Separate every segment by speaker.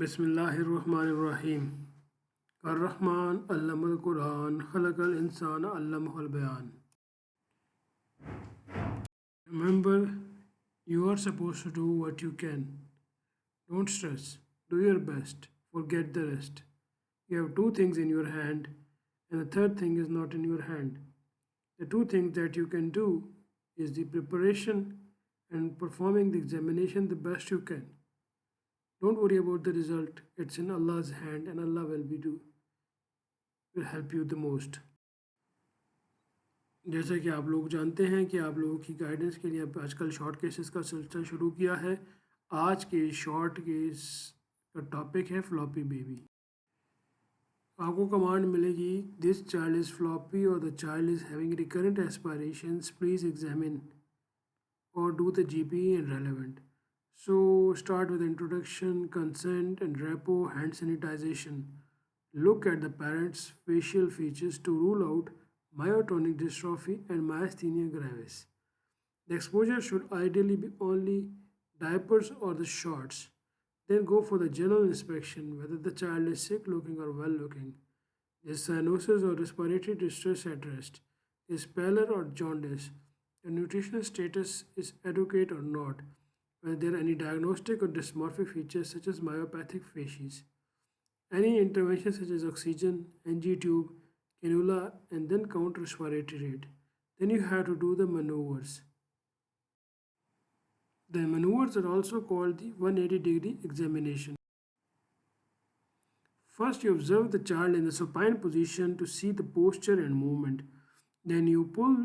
Speaker 1: बिस्मिल्लाहिर्रहमानिर्रहीम। अर्रहमान अल्लमल कुरान खलकल इंसान अल्लमहुल बयान। Remember, you are supposed to do what you can. Don't stress. Do your best. Forget the rest. You have two things in your hand, and the third thing is not in your hand. The two things that you can do is the preparation and performing the examination the best you can. Don't worry about the result. It's in Allah's hand, and Allah will help you the most. जैसा कि आप लोग जानते हैं कि आप लोगों की गाइडेंस के लिए अब आजकल शॉर्ट केसेस का सिलसिला शुरू किया है। आज के शॉर्ट केस का टॉपिक है फ्लॉपी बेबी। आपको कमांड मिलेगी दिस चाइल्ड इज़ फ्लॉपी और the child is having recurrent aspirations, please examine और do the GP and relevant. So start with introduction, consent and repo, hand sanitization. Look at the parent's facial features to rule out myotonic dystrophy and myasthenia gravis. The exposure should ideally be only diapers or the shorts. Then go for the general inspection whether the child is sick looking or well looking. Is cyanosis or respiratory distress at rest? Is pallor or jaundice? The nutritional status is adequate or not? Whether there are any diagnostic or dysmorphic features such as myopathic facies. Any intervention such as oxygen, NG tube, cannula, and then count respiratory rate. Then you have to do the maneuvers. The maneuvers are also called the 180-degree examination. First, you observe the child in the supine position to see the posture and movement. Then you pull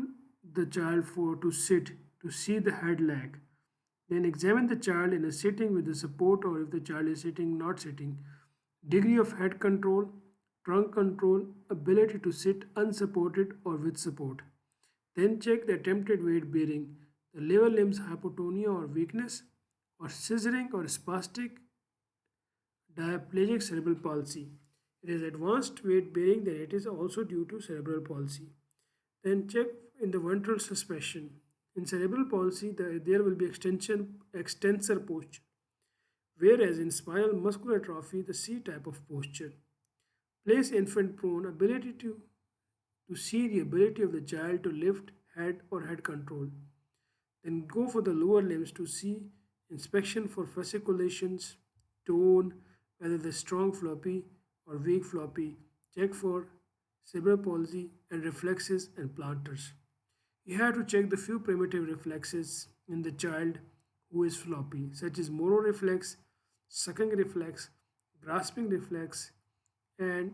Speaker 1: the child to sit to see the head lag. Then examine the child in a sitting with the support or if the child is sitting, not sitting. Degree of head control, trunk control, ability to sit unsupported or with support. Then check the attempted weight bearing, the lower limbs hypotonia or weakness, or scissoring or spastic diaplegic cerebral palsy. It is advanced weight bearing, then it is also due to cerebral palsy. Then check in the ventral suspension. In cerebral palsy, there will be extensor posture, whereas in spinal muscular atrophy, the C type of posture. Place infant prone, ability to see the ability of the child to lift head or head control. Then go for the lower limbs to see inspection for fasciculations, tone, whether the strong floppy or weak floppy. Check for cerebral palsy and reflexes and planters. You have to check the few primitive reflexes in the child who is floppy, such as Moro reflex, sucking reflex, grasping reflex, and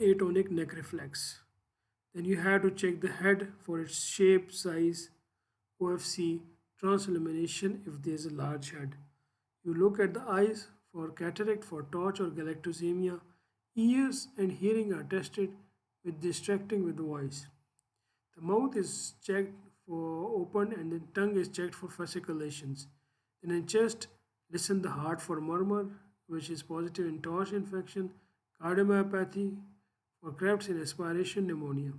Speaker 1: atonic neck reflex. Then you have to check the head for its shape, size, OFC, transillumination if there is a large head. You look at the eyes for cataract, for torch or galactosemia. Ears and hearing are tested with distracting with the voice. The mouth is checked for open and the tongue is checked for fasciculations. Then in chest, listen the heart for murmur, which is positive in torch infection, cardiomyopathy, for crafts in aspiration pneumonia.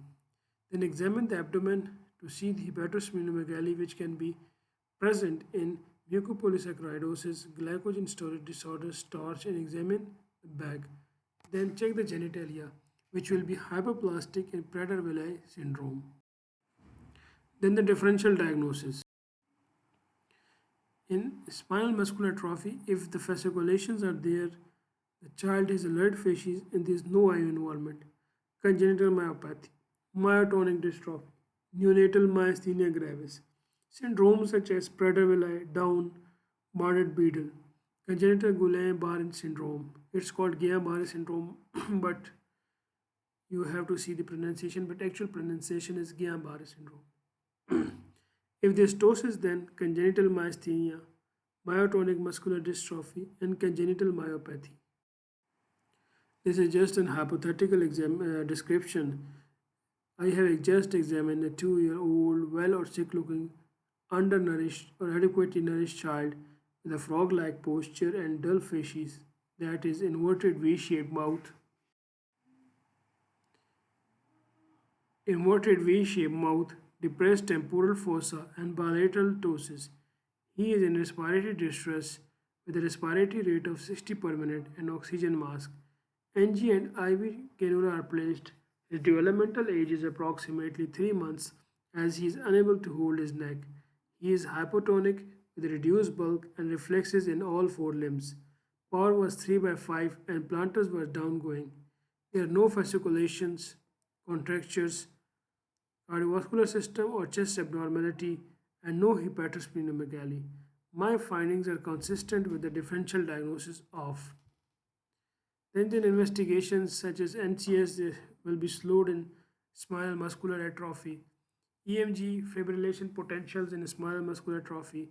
Speaker 1: Then examine the abdomen to see the hepatosplenomegaly, which can be present in mucopolysaccharidosis, glycogen storage disorders, torch, and examine the bag. Then check the genitalia, which will be hyperplastic in Prader-Willi syndrome. Then the differential diagnosis. In spinal muscular atrophy, if the fasciculations are there, the child has alert facies and there is no eye involvement. Congenital myopathy, myotonic dystrophy, neonatal myasthenia gravis, syndromes such as Prader-Willi, Down, Bardet-Biedl, congenital Guillain-Barré syndrome. It's called Guillain-Barré syndrome, but you have to see the pronunciation, but actual pronunciation is Guillain-Barré syndrome. If there's ptosis, then congenital myasthenia, myotonic muscular dystrophy, and congenital myopathy. This is just an hypothetical description. I have just examined a 2-year-old, well or sick looking, undernourished or adequately nourished child with a frog like posture and dull facies, that is, inverted V shaped mouth. Inverted V-shaped mouth, depressed temporal fossa, and bilateral ptosis. He is in respiratory distress with a respiratory rate of 60 per minute and oxygen mask. NG and IV cannula are placed. His developmental age is approximately 3 months as he is unable to hold his neck. He is hypotonic with reduced bulk and reflexes in all four limbs. Power was 3 by 5 and planters were downgoing. There are no fasciculations, contractures, cardiovascular system or chest abnormality, and no hepatosplenomegaly. My findings are consistent with the differential diagnosis of. Then investigations such as NCS will be slowed in spinal muscular atrophy, EMG fibrillation potentials in spinal muscular atrophy,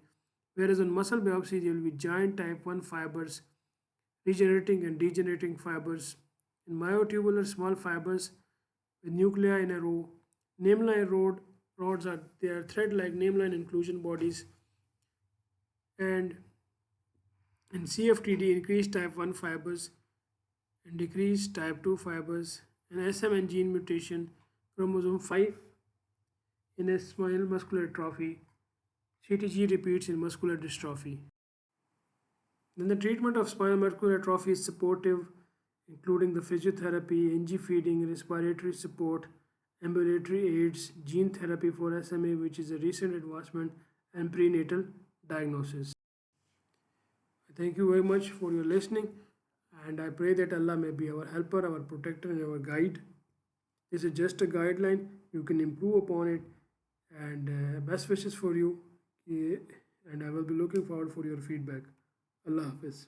Speaker 1: whereas on muscle biopsy there will be giant type 1 fibers, regenerating and degenerating fibers, in myotubular small fibers with nuclei in a row. Rods are they are thread-like nameline inclusion bodies, and in CFTD increased type 1 fibers and decreased type 2 fibers, and SMN gene mutation, chromosome 5 in a spinal muscular atrophy, CTG repeats in muscular dystrophy. Then the treatment of spinal muscular atrophy is supportive, including the physiotherapy, NG feeding, respiratory support, ambulatory aids, gene therapy for SMA, which is a recent advancement, and prenatal diagnosis. Thank you very much for your listening, and I pray that Allah may be our helper, our protector, and our guide. This is just a guideline. You can improve upon it, and best wishes for you. And I will be looking forward for your feedback. Allah Hafiz.